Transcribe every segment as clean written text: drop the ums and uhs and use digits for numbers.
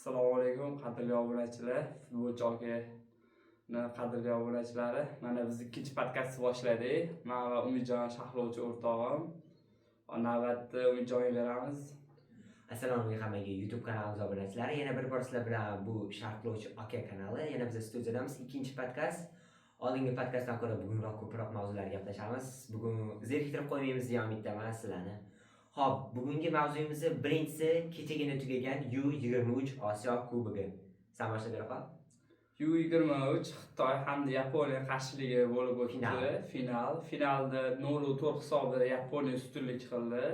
Assalomu alaykum qadrli obunachilar, futbolchi aka qadrli obunachilari. Mana biz ikkinchi podkastni boshladik. Men va Umidjon Shahlovchi o'rtog'im. Navbatda Umidjonga beramiz. Assalomu alaykum hammaga YouTube kanalimiz obunachilari. Yana bir bor sizlar bilan bu Shahlovchi aka kanali. Yana biz studiyadamiz. Ikkinchi podkast. Oldingi podkastdan ko'ra bugunroq ko'proq mavzular gaplashamiz. Bugun zeriktirib qo'ymaymiz degan umiddaman sizlarni. Xo'p, bugungi mavzuyimiz birinchisi kechagina tugagan U23 Osiyo Kubogi. Sen boshlab ber qol. U23 Xitoy hamda Yaponiya qarshiligi bo'lib o'tdi. Finalda 0-4 hisobida Yaponiya ustunlik qildi.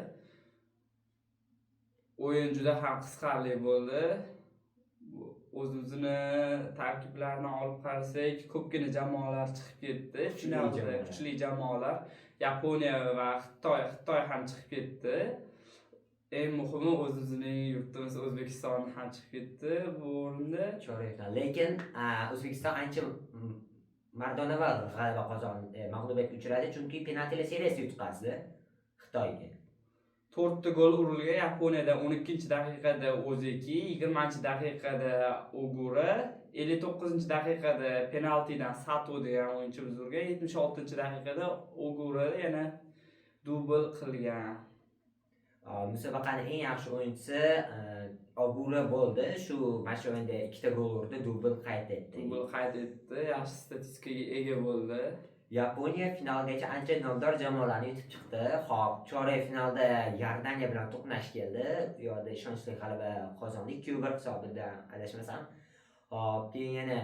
O'yin juda ham qiziqarli bo'ldi. O'zimizni tarkiblarini olib qarasak, ko'pgina jamoalar chiqib ketdi. Finalda kuchli jamoalar Yaponiya va Xitoy ham chiqib ketdi. Eng muhimi o'zimizning yurtimiz O'zbekiston ham chiqib ketdi bu o'rinda. Chorakdan. Lekin O'zbekiston ancha mardonavor g'alaba qozondi, mag'lubiyatga uchradi, chunki penaltilar seriyasida yutqazdi Xitoyga. 4 ta gol urilgan. Yaponiyada 12-daqiqada Ozeki, 20-daqiqada Ogura, 59-daqiqada penaltidan Sato degan o'yinchimiz urgan, 76-daqiqada Ogura yana dubl qilgan. Musobaqaning eng yaxshi o'yinchisi Ogura bo'ldi. Shu o'yinda 2 ta gol urdi, dubl qayd etdi. Yaxshi statistikaga ega bo'ldi. Yaponiya finalgacha ancha nomdor jamoalarni yutib chiqdi. Xo'p, chorak finalda Yordaniya bilan to'qnash keldi. Bu yerda ishonchli g'alaba qozondi. 2-1 hisobida adashmasam. Xo'p, keyin yana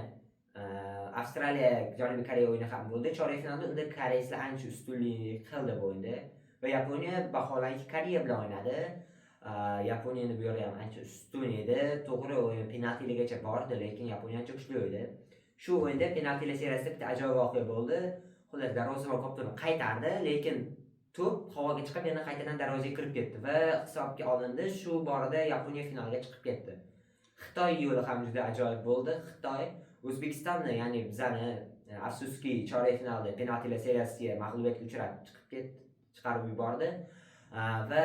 Avstraliya Janubiy Koreya o'yini ham bo'ldi. Chorak finalda unda koreyslar ancha ustunlik qildi bu o'yinda. Va Yaponiya vaholanki Koreya bilan o'ynadi. Yaponiyani bu yerda ham ancha ustun edi. To'g'ri o'yin penaltilargacha bordi, lekin Yaponiya ancha kuchli edi. Shu o'yinda penaltilar seriyasida bitta ajoyib voqea bo'ldi. Xullas, darvozabon koptoni qaytardi, lekin to'p havoga chiqib yana qaytadan darvozaga kirib ketdi va hisobga olindi. Shu borada Yaponiya finalga chiqib ketdi. Xitoy yo'li ham juda ajoyib bo'ldi. Xitoy O'zbekistonni, ya'ni bizani afsuski chorak finalda penaltilar seriyasiga mag'lubiyatga uchrab chiqarib yubordi va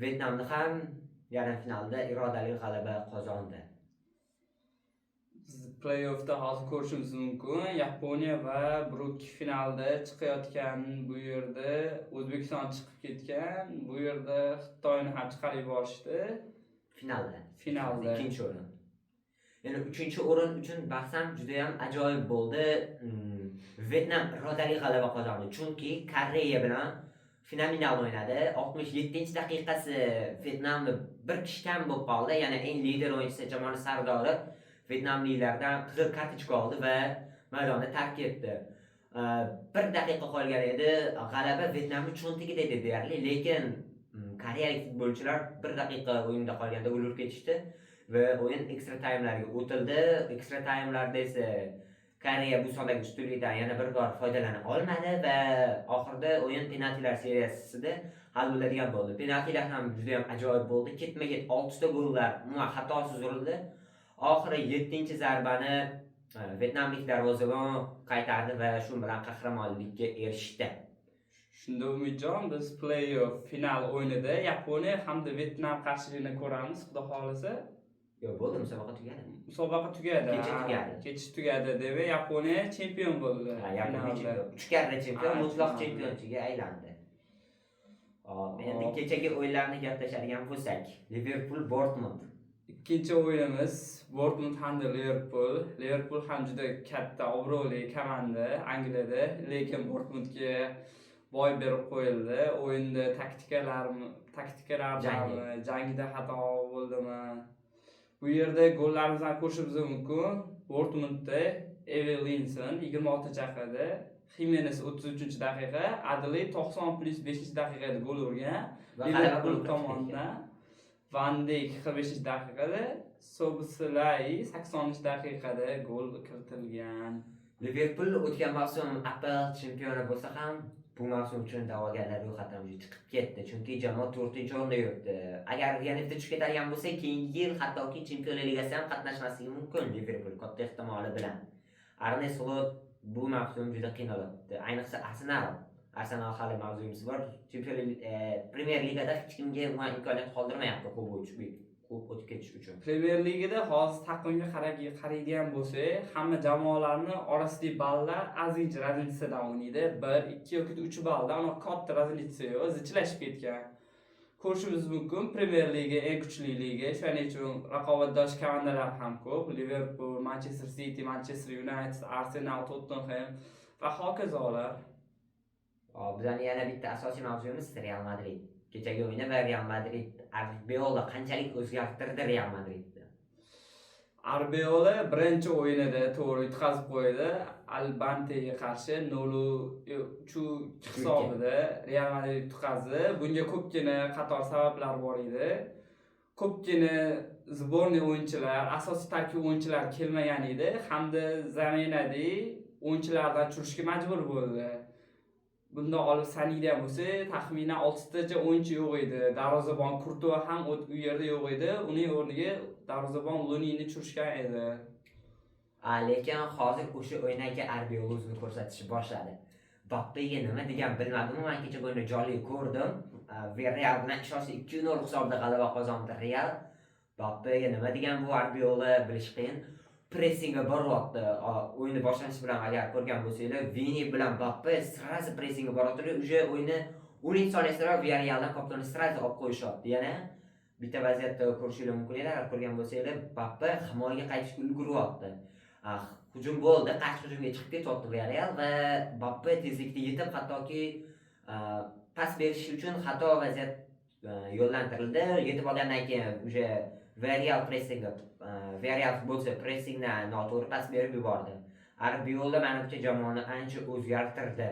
Vyetnamni ham yarim finalda irodali g'alaba qozondi. Play-offda hozir ko'rishimiz mumkin. Yaponiya va Bruk finalda chiqayotgan, bu yerda O'zbekiston chiqib ketgan, bu yerda Xitoyni ham chiqarib yuborishdi. Finalda ikkinchi o'rin. Ya'ni 3-o'rin uchun bahs ham juda ham ajoyib bo'ldi. Vyetnam irodali g'alaba qozondi, chunki Koreya bilan fenomenal o'ynadi. 67-daqiqasi Vyetnamni bir kishi kam bo'lib qoldi. Ya'ni eng lider o'yinchisi jamoani sardori Vyetnamliklardan qizil kartochka oldi va maydonni tark etdi. 1 daqiqa qolgan edi, g'alaba Vyetnamning cho'ntagida edi deyarli, lekin koreyalik futbolchilar 1 daqiqa o'yinda qolganda gol urib ketishdi va o'yin ekstra taymlarga o'tildi. Ekstra taymlarda esa Koreya bu sondagi ustunlikdan yana bir bor foydalana olmadi va oxirida o'yin penaltilar seriyasida hal bo'ladigan bo'ldi. Penaltilar ham juda ham ajoyib bo'ldi. Ketma-ket 6 ta gollar umuman xatosiz urildi. Oxiri 7-zarbani Vyetnamlik darvozabon qaytardi va shu bilan qahramonlikka erishdi. Shunda Umidjon, biz play-off final o'yinida Yaponiya hamda Vyetnam qarshiligini ko'ramiz, xudo xolisa. Yo'q, bo'ldi, musobaqa tugadi. Kecha tugadi deb Yaponiya chempion bo'ldi. Yaponiya 3 karra chempion, mutlaq chempionchiga aylandi. Hop, endi kechagi o'yinlarni gaplashadigan bo'lsak, Liverpool Dortmund. Ikkinchi o'yinimiz Dortmund hamda Liverpool. Liverpool ham juda katta obro'li komanda Angliyada, lekin Dortmundga boy berib qo'yildi. O'yinda taktikalar jangida xato bo'ldimi? Bu yerda gollarimizni ko'rishimiz mumkin. Dortmundda Evelinson 26-daqiqada, Jimenez 33-daqiqa, Adli 90+5-daqiqada gol urgan. Liverpool tomonidan Van Dijk 45-daqiqada, Soboslay 80-daqiqada gol kiritilgan. Liverpool o'tgan mavsum APL chempioni bo'lsa ham bu mavsum uchun da'vogarlar ro'yxatidan chiqib ketdi, chunki jamoa 4-o'rinda yuribdi. Agar yana bitta tushib ketadigan bo'lsa, keyingi yil hattoki Chempionlar Ligasida ham qatnashmasligi mumkin Liverpool katta ehtimoli bilan. Arne Slot bu mavsum juda qiynalibdi, ayniqsa Arsenal hali mavzuyimiz bor. Chempionlar Premier Ligada hech kimga imkoniyat qoldirmayapti o'tib ketish uchun. Premyer Ligada hozir taqvimga qaraydigan bo'lsak, hamma jamoalarning orasidagi ballar ozgincha razlitsadan o'ynaydi. 1, 2 yoki 3 balldan uni katta razlitsa yo'q, zichlashib ketgan. Ko'rishimiz mumkin, Premyer Liga eng kuchli liga, shuning uchun raqobatdosh komandalar ham ko'p. Liverpool, Manchester City, Manchester United, Arsenal, Tottenham va hokazolar. Bizning yana bitta asosiy mavzuimiz Real Madrid. Kechagi o'yinda va Real Madrid Arbelola qanchalik o'zgartirdi Real Madridni. Arbelola birinchi o'yinida to'g'ri yutqazib qo'ydi. Albantega qarshi 0-3 hisobida Real Madrid yutqazdi. Bunga ko'pgina qator sabablar bor edi. Ko'pgina zborniy o'yinchilar, asosiy tarkib o'yinchilar kelmagan edi hamda zaminada o'yinchilardan tushishga majbur bo'ldi. Bunda olib sanaydigan bo'lsa, taxminan 6 tacha o'yinchi yo'q edi. Darvozabon Kurtova ham u yerda yo'q edi. Uning o'rniga darvozabon Lunini tushgan edi. Lekin hozir o'sha o'yinga Arbelola o'zini ko'rsatishni boshladi. Bappega nima degan bilmadim, men kecha o'yinni jonli ko'rdim. Real bilan ishonchli 2-0 hisobda g'alaba qozondi Real. Bappega nima degan bu Arbelola bilish qiyin. Pressingga boryapti. O'yinni boshlanishi bilan agar ko'rgan bo'lsanglar, Vini bilan Bappe sirasi pressingga boryapti. Uje o'yinni 10 soniyasida Villarrealdan kapitonni sirasi olib qo'yishyapti. Yana bitta vaziyatda ko'rishingiz mumkin edi, agar ko'rgan bo'lsanglar, Bappe himoyaga qaytishga ulguryapti. Hujum bo'ldi, qarshi hujumga chiqib ketyapti Villarreal va Bappe tezlikda yetib, hattoki pas berish uchun xato vaziyat yo'llantirildi. Yetib olgandan keyin uje Villarreal futbolchi pressingni noto'g'ri pas berib yubordi. Arbelola menimcha jamoani ancha o'zgartirdi.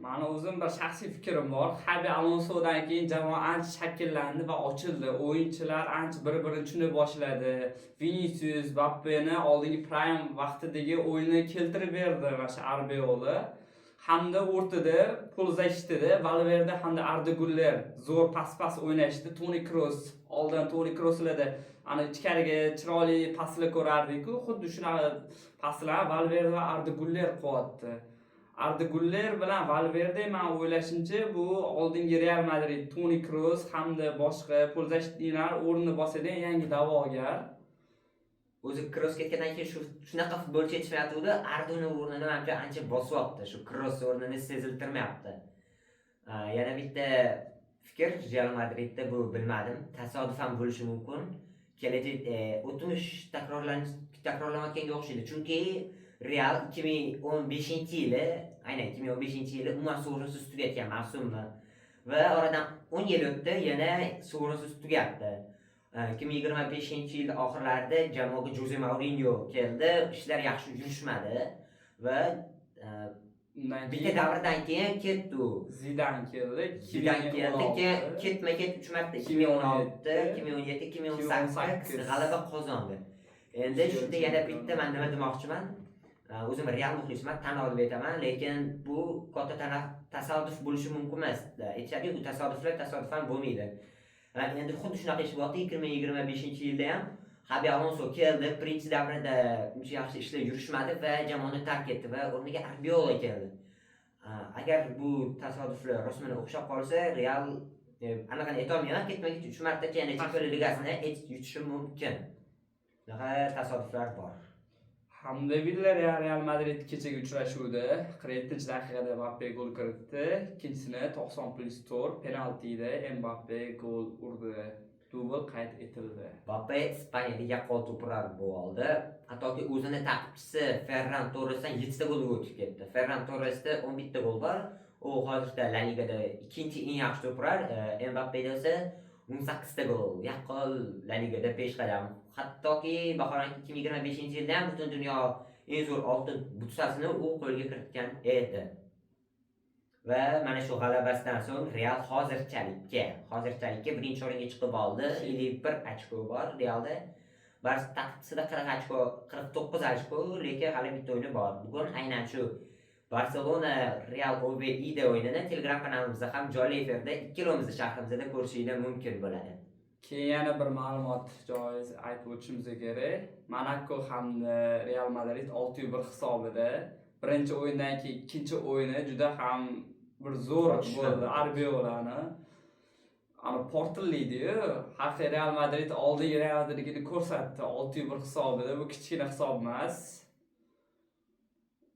Meni o'zim bir shaxsiy fikrim bor. Xabi Alonsodan keyin jamoa ancha shakllandi va ochildi. O'yinchilar ancha bir-birini tushuna boshladi. Vinicius, Mbappeni oldingi prime vaqtidagi o'yinni keltirib berdi mana Arbelola. Hamda o'rtada pul zashtida Valverde hamda Arda Güler zo'r pas o'ynashdi. Toni Kroos oldin Toni Krooslarda ana ichkariga chiroyli paslar ko'rardik-ku, xuddi shunaqa paslar Valverde va Arda Güler qilyapti. Arda Güler bilan Valverde men o'ylashimcha bu oldingi Real Madrid Toni Kroos hamda boshqa pul zashtliklar o'rnini bosadigan yangi da'vogar. O'zi Kroos ketgandan keyin shunaqa futbolchi yetishmayapti, Arduni o'rnini menimcha ancha bosyapti. Shu Kroos o'rnini seziltirmayapti. Yana bitta fikr Real Madridda bu bilmadim, tasodif ham bo'lishi mumkin. Kelajak o'tmish takrorlanayotganga o'xshaydi. Chunki Real 2015-yili, aynan 2015-yili umuman sovrinsiz tugatgan mavsumni va oradan 10 yil o'tdi, yana sovrinsiz tugatdi. 2025-yil oxirlarida jamoaga Jose Mourinho keldi, ishlar yaxshi yurishmadi va bitta davrdan keyin ketdi. Zidane keldi, ketma-ket 3 marta 2016, 2017, 2018 g'alaba qozondi. Endi shunda yana bitta men nima demoqchiman? O'zim Real muxlisiman, tan olib aytaman, lekin bu katta tasodif bo'lishi mumkin emas. Aytishadi, bu tasodiflar tasodifan bo'lmaydi. Endi xuddi shunaqa ish bo'ldi 2025-yilda ham Xabi Alonso keldi, birinchi davrida uncha yaxshi ishlar yurishmadi va jamoani tark etdi va o'rniga Arbelola keldi. Agar bu tasodiflar rasman o'xshab qolsa, Real aniq aytolmayman, ketma-ket 3 martacha yana Champions Ligasini yutishi mumkin. Bunaqa tasodiflar bor. Hamda Villarreal Madrid kechagi uchrashuvda 47-daqiqada Mbappe gol kiritdi. Ikkinchisini 90+4 penaltida Mbappe gol urdi. Dubl qayd etildi. Mbappe Ispaniyada yaqqol to'plar bo'ldi. Hattoki o'zini ta'qibchisi Ferran Torresdan 7 ta gol o'tib ketdi. Ferran Torresda 11 ta gol bor. U hozirda La Ligada ikkinchi eng yaxshi to'plar, Mbappeda esa 18 ta gol. Yaqqol La Ligada peshqadam. Hattoki vaholanki 2025-yilda ham butun dunyo eng zo'r oltin butsasini u qo'lga kiritgan edi. Va mana shu g'alabasidan so'ng Real hozirchalikka birinchi o'ringa chiqib oldi. 51 ochko bor Realda. Barcha taqdisida 40 ochko, 49 ochko, lekin hali bitta o'yini bor. Bugun aynan shu Barcelona Real OBI'da o'yinini Telegram kanalimizda ham jonli efirda ikkalamizni shahrimizda ko'rishingiz mumkin bo'ladi. Keyin yana bir ma'lumot joiz aytib o'tishimiz kerak. Monaco hamda Real Madrid 6-1 hisobida. Birinchi o'yindan keyin ikkinchi o'yini juda ham bir zo'r bo'ldi Arbeolani. Ana portlaydi-yu. Haqiqiy Real Madrid oldingi Real Madridni ko'rsatdi. 6-1 hisobida. Bu kichkina hisob emas.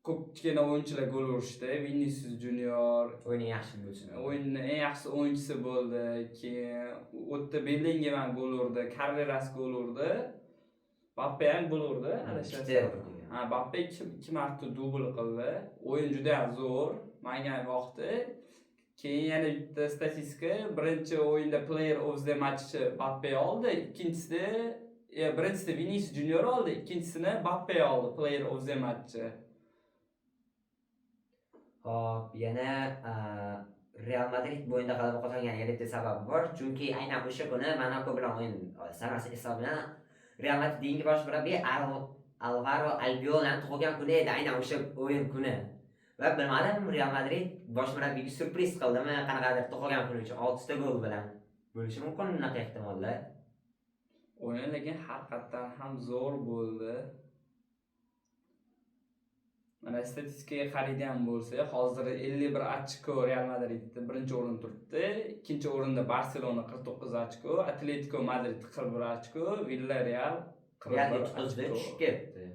Ko'pgina o'yinchilar gol urishdi. Vinicius Junior O'yini yaxshi bo'lsin. o'yinning eng yaxshi o'yinchisi bo'ldi. Keyin o'tda Bellingham ham gol urdi, Carreras gol urdi. Mbappe ham gol urdi. Ha, Mbappe 2 marta dubl qildi. O'yin juda ham zo'r. Menga yoqdi. Keyin yana bitta statistika, birinchi o'yinda player of the match Mbappe oldi, birinchisida Vinicius Junior oldi, ikkinchisini Mbappe oldi player of the match. Hop, yana Real Madrid bu o'yinda g'alaba qozonganiga bitta sabab bor, chunki aynan o'sha kuni Monaco bilan o'yin sanasi hisobidan Real Madridning bosh murabbiyi Alvaro Albiol tug'ilgan kuni edi, aynan o'sha o'yin kuni. Va bilmadim, Real Madrid bosh murabbiyga surpriz qildimi, qanaqadir tug'ilgan kuni uchun 6 ta gol bilan bo'lishi mumkin bunaqa ehtimollar. O'yin lekin haqiqatan ham zo'r bo'ldi. Mana statistikaga qaraydigan bo'lsa, hozir 51 ochko Real Madridda birinchi o'rinda turibdi. Ikkinchi o'rinda Barselona 49 ochko, Atletico Madrid 41 ochko, Villarreal 41 ochko tushib ketdi.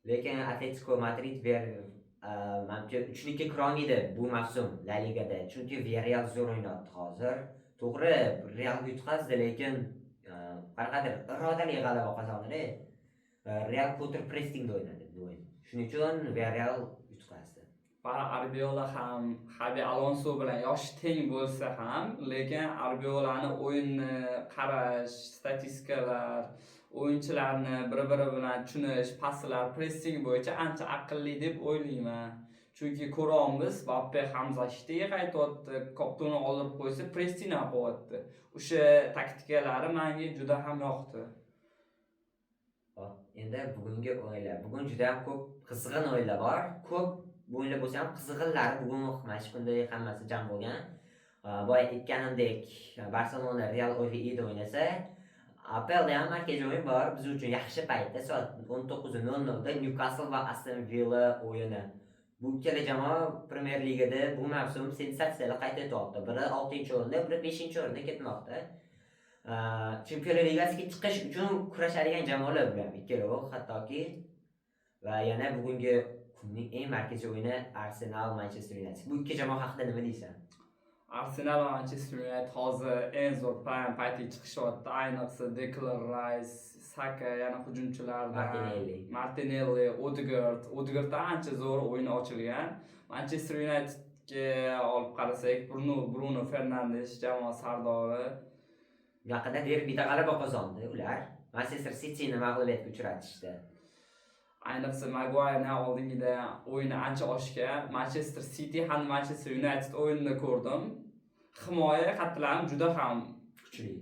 Lekin Atletico Madrid menimcha 3-ga kirolmaydi bu mavsum La Ligada, chunki Villarreal zo'r o'ynayapti hozir. To'g'ri, Real yutqazdi, lekin qanaqadir irodali g'alaba qozondi. Real counter pressingda o'ynadi bu o'yin. Shuning uchun Villarreal yutqazdi. Arbiola ham Xabi Alonso bilan yoshi teng bo'lsa ham, lekin Arbiolani o'yinni qarash, statistikalar, o'yinchilarni bir-biri bilan tushunish, paslar, pressing bo'yicha ancha aqlli deb o'ylayman. Chunki ko'ramiz, Mbappe Hamza ishtiga qaytyapti, kaptonni oldirib qo'ysa, pressing ham qilyapti. O'sha taktikalari menga juda ham yoqdi. Endi bugungi o'yinlar, bugun juda ham ko'p qizg'in o'yinlar bor. Ko'p o'yinlar bo'lsa ham qizg'inlari bugun mana shu kunda hammasi jam bo'lgan. Boya aytganimdek, Barselona Real Oviedo o'ynasa, APLda ham markaziy o'yin bor. Biz uchun yaxshi paytda soat 19:00 da Newcastle va Aston Villa o'yini. Bu ikkala jamoa Premier Ligada bu mavsum sensatsiyalar qayd etyapti. Biri 6-o'rinda, biri 5-o'rinda ketmoqda. Chempionlar Ligasiga chiqish uchun kurashadigan jamoalar bular ikkalovi, hattoki. Va yana bugungi kunning eng markaziy o'yini Arsenal Manchester United. Bu ikki jamoa haqida nima deysan? Arsenal va Manchester United hozir eng zo'r prime paytga chiqishyapti. Ayniqsa Declan Rice, Saka, yana hujumchilardan Martinelli, Odegaard ancha zo'r o'yin ochilgan. Manchester Unitedga olib qarasak, Bruno Fernandes jamoa sardori. Yaqinda derbida g'alaba qozondi ular. Manchester Cityni mag'lubiyatga uchratishdi. Ayniqsa Maguire'ning oldingida o'yini ancha oshgan. Manchester City ham Manchester United o'yinini ko'rdim. Himoya xatlari juda ham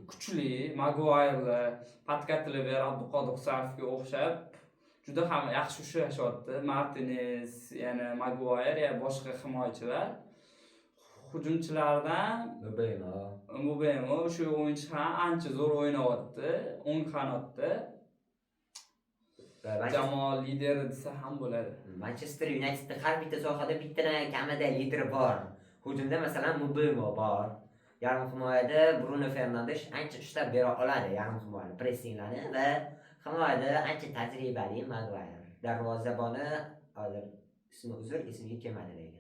kuchli. Maguire, Patkatlever, Abduqodir Husanovga o'xshab juda ham yaxshi ushlashyapti. Martinez, yana Maguire va boshqa himoyachilar. Hujumchilardan Mbemo shu o'yinchi ham ancha zo'r o'ynayapti. O'ng qanotda jamoa lideri desa ham bo'ladi. Manchester Unitedda har bitta sohada bittadan kamida lider bor. Hujumda masalan Mbemo bor. Yarim himoyada Bruno Fernandes ancha ushlab bera oladi yarim himoyani, pressinglarni va himoyada ancha tajribali Maguire. Darvozaboni hozir ismiga kelmadi lekin.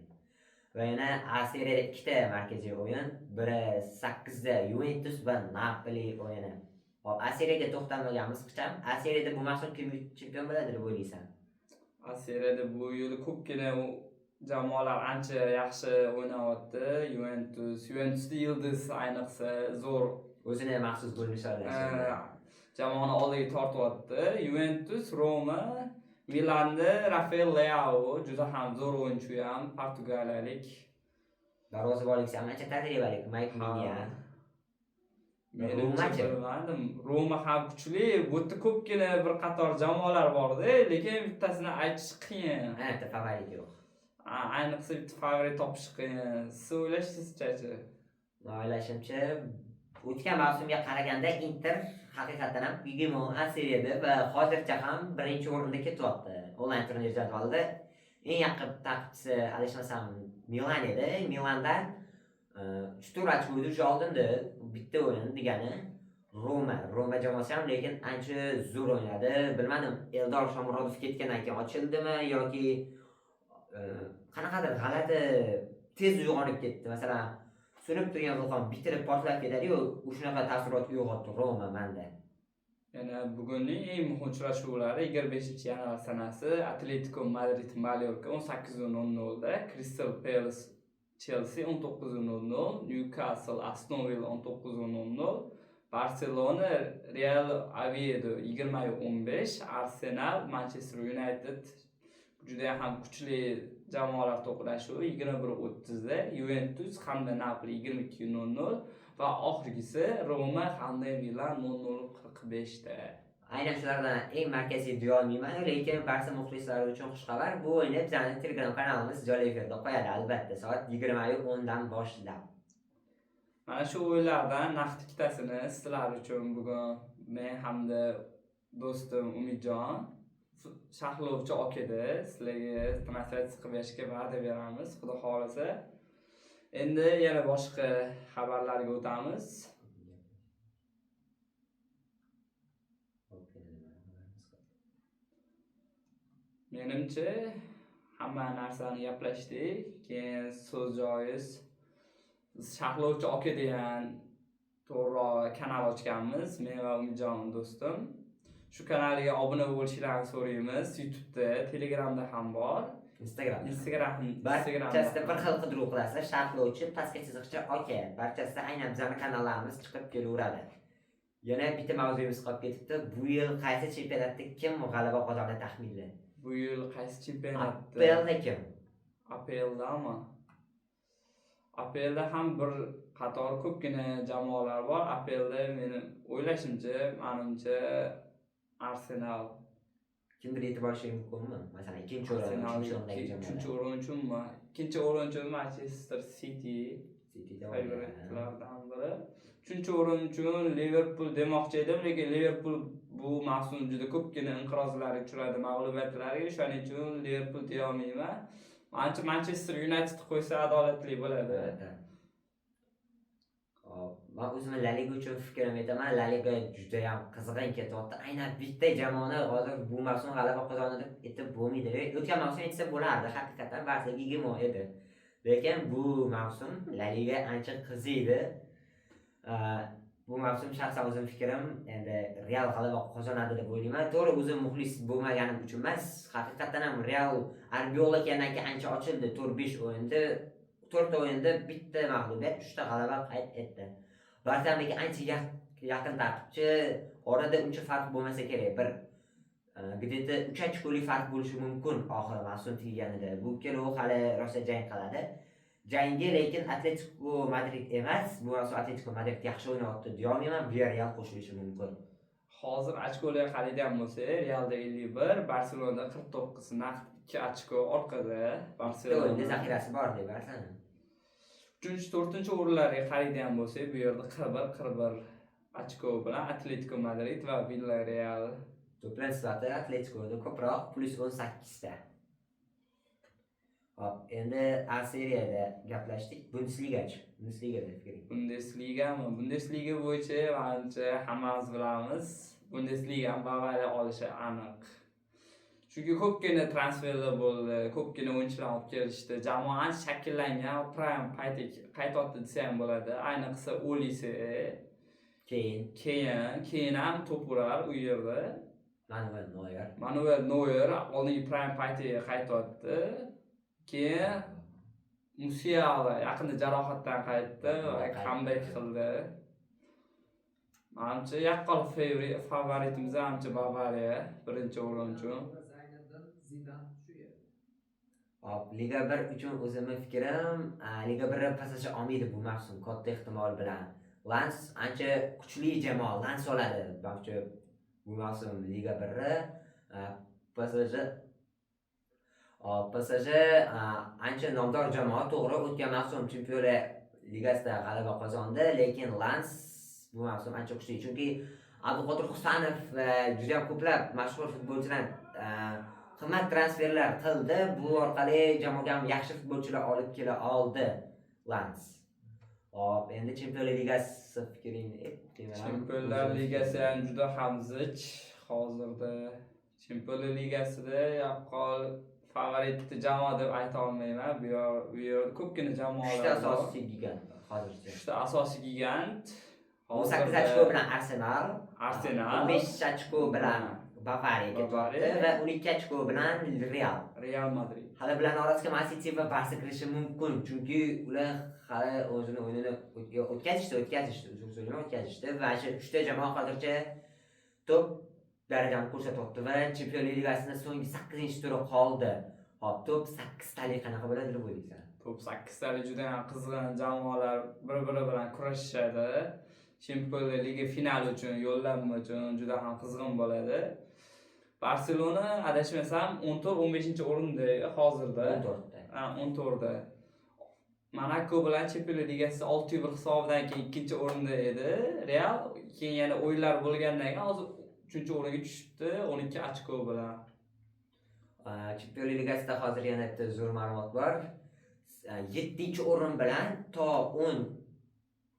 Va yana A Seriyada ikkita markaziy o'yin, biri 8da Juventus va Napoli o'yini. Hop, A Seriyaga to'xtalmaganmiz qicham. A Seriyada bu mavsum kim chempion bo'ladi deb o'ylaysan? A Seriyada bu yil ko'pgina jamoalar ancha yaxshi o'ynayapti. Juventusda yildiz ayniqsa zo'r o'zini maxsus bo'lishlari. Jamoani oldiga tortyapti. Juventus, Roma, Milanda Rafael Leao juda ham zo'r o'yinchi ham, portugaliyalik. Darvozabonlik ham ancha tajribali, Mike Mignan. Roma ham kuchli. Bu yerda ko'pgina bir qator jamoalar bor-da, lekin bittasini aytish qiyin. Bitta favorit yo'q. Ayniqsa bitta favorit topish qiyin. Siz o'ylashingizcha? O'ylashimcha, o'tgan mavsumga qaraganda Inter haqiqatan ham hegemon A Seriyada va hozircha ham birinchi o'rinda ketyapti. Onlayn turnir jadvalida eng yaqin ta'qibchisi adashmasam Milan edi. Milandan 3 ochko'ni usha oldinda bitta o'yin degani Roma jamoasi ham lekin ancha zo'r o'ynadi. Bilmadim, Eldor Shomurodov ketgandan keyin ochildimi yoki qanaqadir g'alati tez uyg'onib ketdi. Masalan, so'nib turgan vulqon bitirib portlab ketadi-yu, shunaqa taassurot uyg'otdi Roma menda. Yana bugunning eng muhim uchrashuvlari 25-yanvar sanasi Atletico Madrid Mallorca 18:00 da, Crystal Palace Chelsea 19:00, Newcastle Aston Villa 19:00, Barcelona Real Oviedo 20:15, Arsenal Manchester United juda ham kuchli jamoalar to'qnashuvi 21:30 da, Juventus hamda Napoli 22:00 va oxirgisi Roma hamda Milan 00:45 da. Aynan shulardan eng markaziy deya olmayman, lekin Barsa muxlislari uchun xushxabar. Bu o'yinni bizning Telegram kanalimiz jonli efirda qo'yadi albatta, soat 20:10 dan boshlab. Mana shu o'yinlardan naqd ikkitasini sizlar uchun bugun men hamda do'stim Umidjon Shahlovchi okada sizlarga translyatsiya qilib berishga va'da beramiz, xudo xolasa. Endi yana boshqa xabarlarga o'tamiz. Menimcha hamma narsani gaplashdik. Keyin so'z joiz Shahlovchi aka degan to'g'ri kanal ochganmiz, men va Umidjon do'stim. Shu kanalga obuna bo'lishlarini so'raymiz. YouTube'da, Telegramda ham bor. Instagramda barchasida bir xil qidiruv qilasizlar. Shahlovchi pastga chiziqcha aka. Barchasida aynan bizning kanallarimiz chiqib kelaveradi. Yana bitta mavzuyimiz qolib ketibdi. Bu yil qaysi chempionatda kim g'alaba qozonadi taxminla? Bu yil qaysi chempionatda? APLda kim? APLdami? APLda ham bir qator ko'pgina jamoalar bor. APLda meni o'ylashimcha, menimcha Arsenal kimdir e'tibor berishi mumkinmi? Masalan, ikkinchi o'rin, uchinchi o'rin uchunmi? Ikkinchi o'rin uchun Manchester City favoritlardan biri. Uchinchi o'rin uchun Liverpool demoqchi edim, lekin Liverpool bu mavsum juda ko'pgina inqirozlarga uchradi, mag'lubiyatlarga. Shuning uchun Liverpool deya olmayman. Menimcha Manchester United qo'ysa adolatli bo'ladi. Men o'zim La Liga uchun fikrim aytaman. La Liga juda ham qizg'in ketyapti. Aynan bitta jamoani hozir bu mavsum g'alaba qozonadi deb bo'lmaydi. O'tgan mavsum aytsa bo'lardi, haqiqatan Barsa gemon edi. Lekin bu mavsum La Liga ancha qiziydi. Bu mavsum shaxsan o'zim fikrim endi Real g'alaba qozonadi deb o'ylayman. To'g'ri, o'zim muxlis bo'lmaganim uchun emas, haqiqatan ham Real Arbiola kelgandan ancha ochildi. 4-5 o'yinda, 4 o'yinda bitta mag'lubiyat, 3 ta g'alaba qayd etdi. Barsamdagi ancha yaqin tartibchi, orada uncha farq bo'lmasa kerak. Bir где-то 3 ochkolik farq bo'lishi mumkin oxir mavsum tugaganida. Bu ikkalovi hali rosa jang qiladi. Jangga lekin Atletico Madrid emas, bu mavsum Atletico Madrid yaxshi o'ynayapti deya olmayman, Villarreal qo'shilishi mumkin. Hozir ochkolarga qaraydigan bo'lsa, Realda 51, Barselonada 49, naqd 2 ochko orqada Barselona. O'yinda zaxirasi bor deb Barselona. 3-4 o'rinlarga qaraydigan bo'lsak, bu yerda 41 ochko bilan Atletico Madrid va Villarreal. To'plam sifati Atleticoda ko'proq +18 ta. Hop, endi A seriyada gaplashdik. Bundesligada fikring. Bundesliga bo'yicha menimcha hammamiz bilamiz. Bundesliga Bavariya olishi aniq. Chunki ko'pgina transferlar bo'ldi, ko'pgina o'yinchilar olib kelishdi. Jamoa shakllangan, prime paytga qaytotdi desa ham bo'ladi. Ayniqsa Olise, keyin ham to'p urar u yerda. Manuel Neuer oldingi prime paytiga qaytotdi. Keyin Musiala yaqinda jarohatdan qaytdi va comeback qildi. Menimcha yaqqol favoritimiz hamcha Bavariya birinchi o'rin uchun. Hop, Liga 1 uchun o'zimning fikrim, Liga 1 PSG olmaydi bu mavsum katta ehtimol bilan. Lens ancha kuchli jamoa, Lens oladi. Balki bu mavsum Liga 1 PSG ancha nomdor jamoa, to'g'ri, o'tgan mavsum Chempionlar Ligasida g'alaba qozondi, lekin Lens bu mavsum ancha kuchli, chunki Abduqodir Husanov va juda ham ko'plab mashhur futbolchilar qimmat transferlar qildi. Bu orqali jamoaga yaxshi futbolchilar olib kela oldi Lens. Hop, endi Chempionlar Ligasi fikringni Chempionlar Ligasi ham juda ham zich hozirda. Chempionlar Ligasida yaqqol favorit jamoa deb ayta olmayman. Bu yerda ko'pgina jamoalar 3 ta bor. asosiy gigant hozircha. 3 ta asosiy gigant. 8 ochko bilan Arsenal, 15 ochko bilan Bavariya ketyapti va 12 ochko bilan Real Madrid. Hali bilan orasiga Man City va Barsa kirishi mumkin, chunki ular hali o'zini o'yinini o'tkazishdi va shu 3 ta jamoa hozircha top darajani ko'rsatyapti va Chempionlar Ligasida so'nggi 8-turi qoldi. Hop, top 8 talik qanaqa bo'ladi deb o'ylaysan? Top 8 talik juda ham qizg'in jamoalar bir-biri bilan kurashishadi. Chempionlar Ligi finali uchun yo'llanma uchun juda ham qizg'in bo'ladi. Barselona adashmasam 14-15-o'rinda hozirda. 14da. Monaco bilan Chempionlar Ligasi 6-1 hisobidan keyin ikkinchi o'rinda edi. Real keyin yana o'yinlar bo'lgandan keyin hozir 3-o'ringa tushibdi 12 ochko bilan. Chempionlar Ligasida hozir yana bitta zo'r ma'lumot bor. 7-o'rin bilan to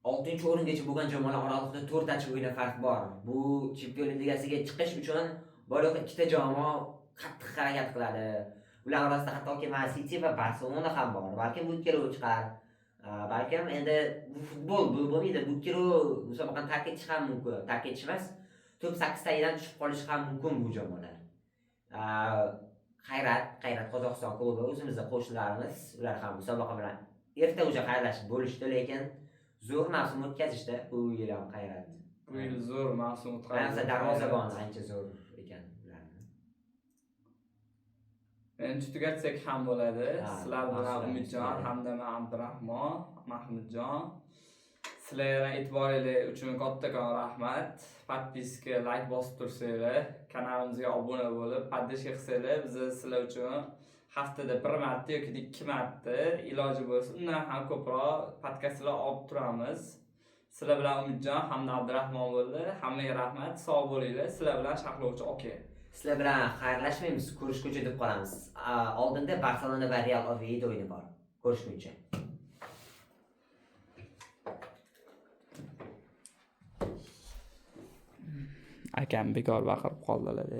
16-o'ringacha bo'lgan jamoalar oralig'ida 4 ochko o'yin farq bor. Bu Chempionlar Ligasiga chiqish uchun baliq ikkita jamoa qattiq harakat qiladi. Ular orasida hattoki Man City va Barselona ham bor. Balki bu ikkalovi chiqar. Balkim endi bu futbol bo'lmaydi. Bu ikkalovi musobaqani tark etish ham mumkin. Tark etish emas, top 8 tayidan tushib qolishi ham mumkin bu jamoalar. Qayrat Qozog'iston klubi o'zimizda qo'shnilarimiz, ular ham musobaqa bilan erta o'sha xayrlashib bo'lishdi, lekin zo'r mavsum o'tkazishdi bu yil ham Qayrat. Bu yil zo'r mavsum o'tkazdi. Ayniqsa darvozabon ancha zo'r ekan ularni. Endi tugatsak ham bo'ladi. Sizlar bilan Umidjon hamda men Abdurahmon, Mahmudjon. Sizlarga e'tiboringiz uchun kattakon rahmat. Podpiska, like bosib tursanglar, kanalimizga obuna bo'lib, podpishka qilsanglar, biz sizlar uchun haftada 1 marta yoki 2 marta iloji bo'lsa, undan ham ko'proq podkastlar olib turamiz. Sizlar bilan Umidjon hamda Abdurahmon bo'ldi. Hammaga rahmat, sog' bo'linglar. Sizlar bilan sharhlovchi oka. Sizlar bilan xayrlashmaymiz, ko'rishguncha deb qolamiz. Oldinda Barselona va Real Oviedo o'yini bor. Ko'rishguncha. Akam bekor baqirib qoldilar.